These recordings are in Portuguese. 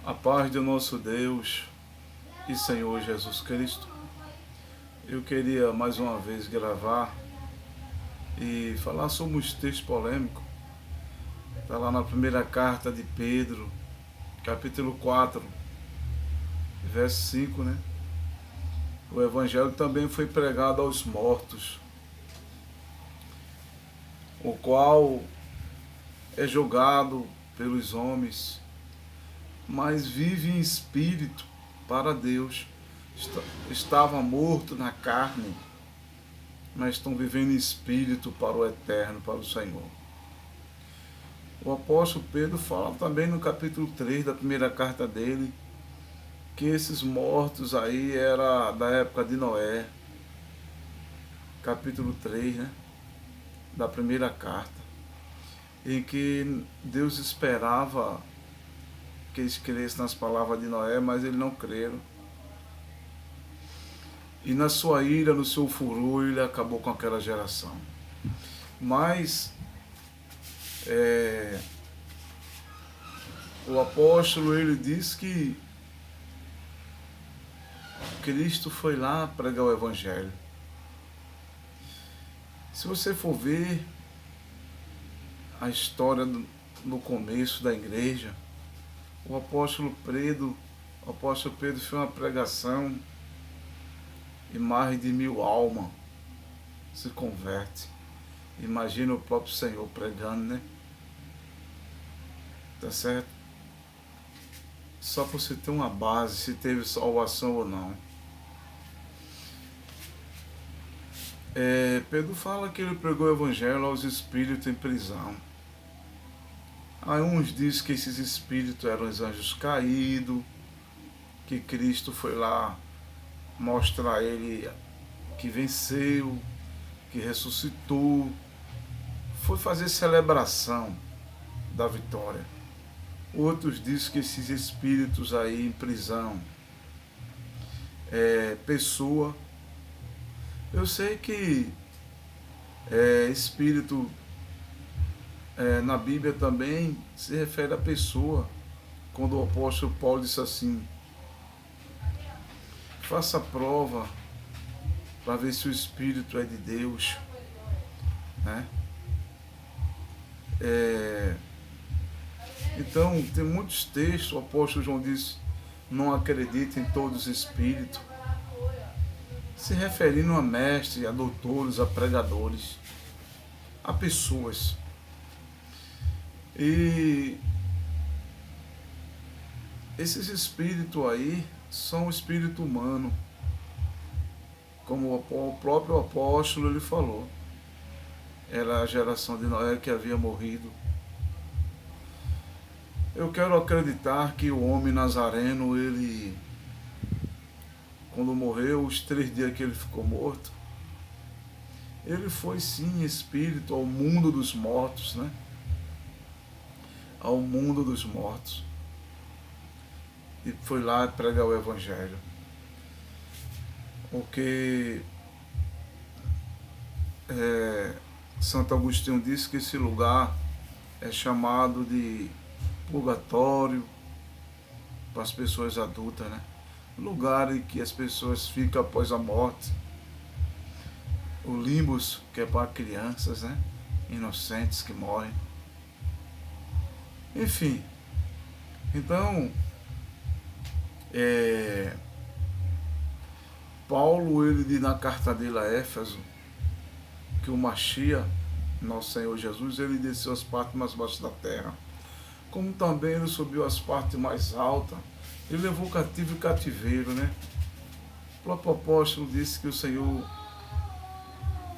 A paz do nosso Deus e Senhor Jesus Cristo. Eu queria mais uma vez gravar e falar sobre os textos polêmicos. Está lá na primeira carta de Pedro, capítulo 4, verso 5, né? O Evangelho também foi pregado aos mortos, o qual é julgado pelos homens, mas vive em espírito para Deus. Estava morto na carne, mas estão vivendo em espírito para o eterno, para o Senhor. O apóstolo Pedro fala também no capítulo 3 da primeira carta dele, que esses mortos aí era da época de Noé, capítulo 3, né, da primeira carta, em que Deus esperava que eles crescem nas palavras de Noé, mas eles não creram. E na sua ira, no seu furor, ele acabou com aquela geração. Mas o apóstolo, ele diz que Cristo foi lá pregar o Evangelho. Se você for ver a história no começo da igreja, o apóstolo Pedro fez uma pregação e mais de 1000 almas se converte. Imagina o próprio Senhor pregando, né? Tá certo? Só para você ter uma base, se teve salvação ou não. Pedro fala que ele pregou o Evangelho aos espíritos em prisão. Aí uns dizem que esses espíritos eram os anjos caídos, que Cristo foi lá mostrar a ele que venceu, que ressuscitou, foi fazer celebração da vitória. Outros dizem que esses espíritos aí em prisão pessoa. Eu sei que espírito na Bíblia também se refere à pessoa, quando o apóstolo Paulo disse assim: faça prova para ver se o Espírito é de Deus, né? Então, tem muitos textos, o apóstolo João diz: não acredita em todos os espíritos, se referindo a mestres, a doutores, a pregadores, a pessoas. E esses espíritos aí são o espírito humano, como o próprio apóstolo ele falou. Era a geração de Noé que havia morrido. Eu quero acreditar que o homem nazareno, ele, quando morreu, os 3 dias que ele ficou morto, ele foi sim espírito ao mundo dos mortos, né? Ao mundo dos mortos. E foi lá pregar o Evangelho. Porque Santo Agostinho disse que esse lugar é chamado de purgatório para as pessoas adultas, né? Lugar em que as pessoas ficam após a morte. O limbos, que é para crianças, né? Inocentes que morrem. Enfim, então Paulo, ele diz na carta dele a Éfeso que o Machia, nosso Senhor Jesus, ele desceu às partes mais baixas da terra, como também ele subiu às partes mais altas, ele levou cativo e cativeiro, né? O próprio apóstolo disse que o Senhor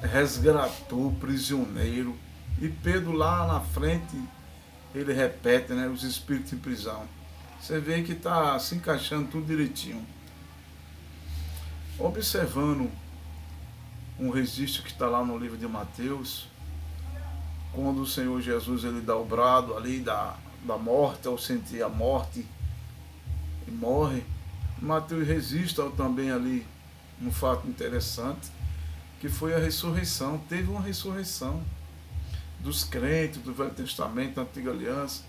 resgatou o prisioneiro, e Pedro lá na frente, ele repete, né, os espíritos em prisão. Você vê que está se encaixando tudo direitinho. Observando um registro que está lá no livro de Mateus, quando o Senhor Jesus ele dá o brado ali da morte, ao sentir a morte e morre, Mateus registra também ali um fato interessante, que foi a ressurreição. Teve uma ressurreição dos crentes do Velho Testamento, da Antiga Aliança,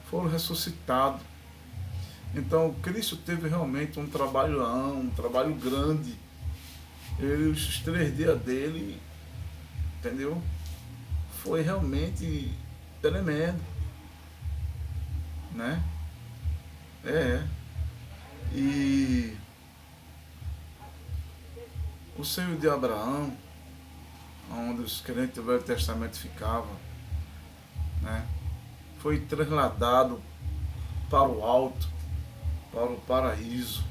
foram ressuscitados. Então Cristo teve realmente um trabalhão, um trabalho grande. Ele, os 3 dias dele, entendeu? Foi realmente tremendo, né? É. E o seio de Abraão, onde os crentes do Velho Testamento ficavam, né? Foi trasladado para o alto, para o paraíso,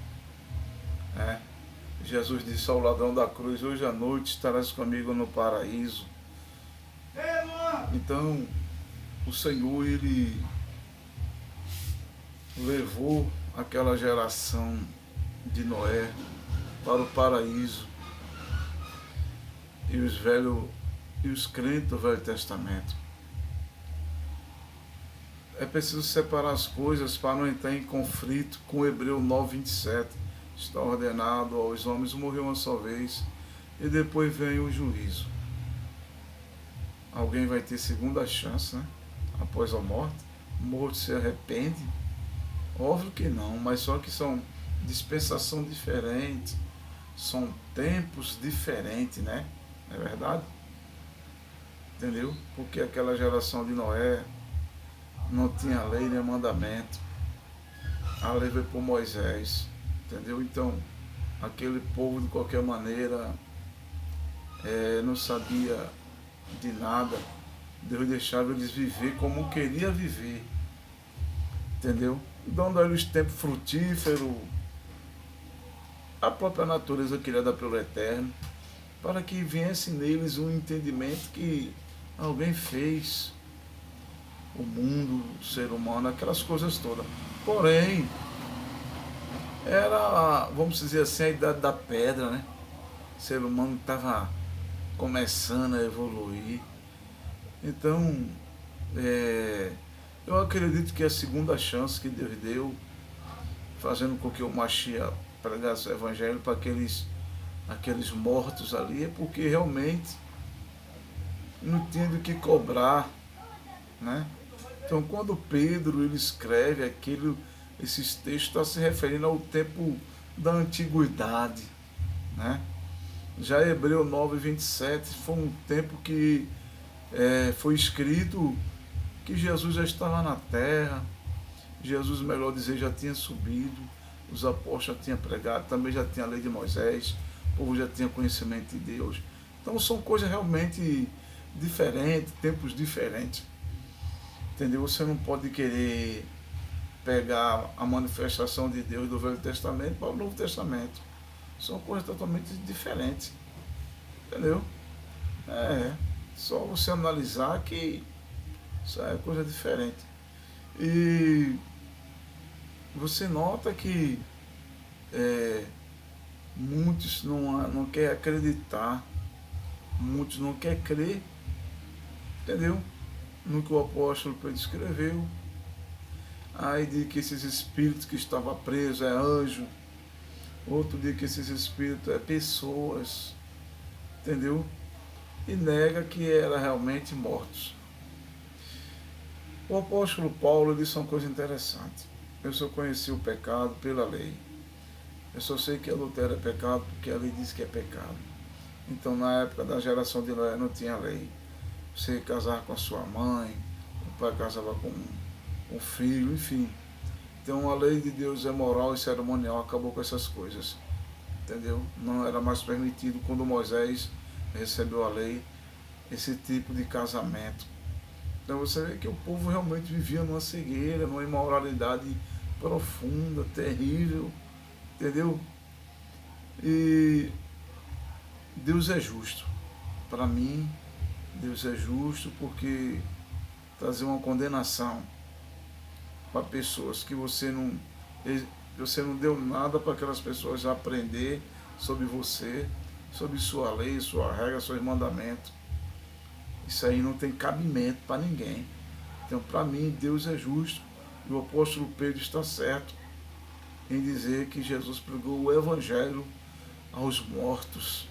né? Jesus disse ao ladrão da cruz: hoje à noite estarás comigo no paraíso. Então, o Senhor, Ele levou aquela geração de Noé para o paraíso. E os crentes do Velho Testamento. É preciso separar as coisas para não entrar em conflito com o Hebreu 9:27. Está ordenado aos homens morrer uma só vez e depois vem o juízo. Alguém vai ter segunda chance, né? Após a morte. O morto se arrepende? Óbvio que não, mas só que são dispensação diferente, são tempos diferentes, né? Não é verdade? Entendeu? Porque aquela geração de Noé não tinha lei nem mandamento. A lei veio por Moisés, entendeu? Então, aquele povo de qualquer maneira não sabia de nada. Deus deixava eles viver como queria viver, entendeu? Dando a eles tempo frutífero, a própria natureza criada pelo Eterno, para que viesse neles um entendimento que alguém fez o mundo, o ser humano, aquelas coisas todas. Porém, era, vamos dizer assim, a idade da pedra, né? O ser humano estava começando a evoluir. Então, eu acredito que a segunda chance que Deus deu, fazendo com que o Mashiach pregasse o Evangelho para aqueles mortos ali, é porque realmente não tinha do que cobrar, né? Então, quando Pedro ele escreve aquilo, esses textos estão se referindo ao tempo da antiguidade, né? Já Hebreu 9:27 foi um tempo que foi escrito que Jesus já estava na terra, Jesus, melhor dizer, já tinha subido, os apóstolos já tinham pregado, também já tinha a lei de Moisés, o povo já tinha conhecimento de Deus. Então são coisas realmente diferentes, tempos diferentes. Entendeu? Você não pode querer pegar a manifestação de Deus do Velho Testamento para o Novo Testamento. São coisas totalmente diferentes. Entendeu? Só você analisar que isso é coisa diferente. E você nota que muitos não querem acreditar, muitos não querem crer, entendeu? No que o apóstolo Pedro escreveu. Aí diz que esses espíritos que estavam presos é anjo, outro diz que esses espíritos é pessoas, entendeu? E nega que eram realmente mortos. O apóstolo Paulo disse uma coisa interessante: eu só conheci o pecado pela lei. Eu só sei que adultério é pecado porque a lei diz que é pecado. Então, na época da geração de Noé não tinha lei. Você casar com a sua mãe, o pai casava com um filho, enfim. Então, a lei de Deus é moral e cerimonial, acabou com essas coisas. Entendeu? Não era mais permitido, quando Moisés recebeu a lei, esse tipo de casamento. Então você vê que o povo realmente vivia numa cegueira, numa imoralidade profunda, terrível, entendeu? E Deus é justo. Para mim, Deus é justo porque trazer uma condenação para pessoas que você não deu nada para aquelas pessoas aprender sobre você, sobre sua lei, sua regra, seus mandamentos. Isso aí não tem cabimento para ninguém. Então, para mim, Deus é justo. E o apóstolo Pedro está certo em dizer que Jesus pregou o Evangelho aos mortos.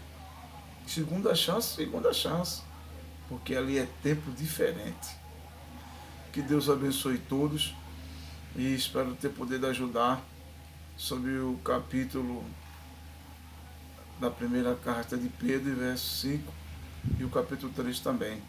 Segunda chance. Porque ali é tempo diferente. Que Deus abençoe todos. E espero ter poder ajudar sobre o capítulo da primeira carta de Pedro, verso 5, e o capítulo 3 também.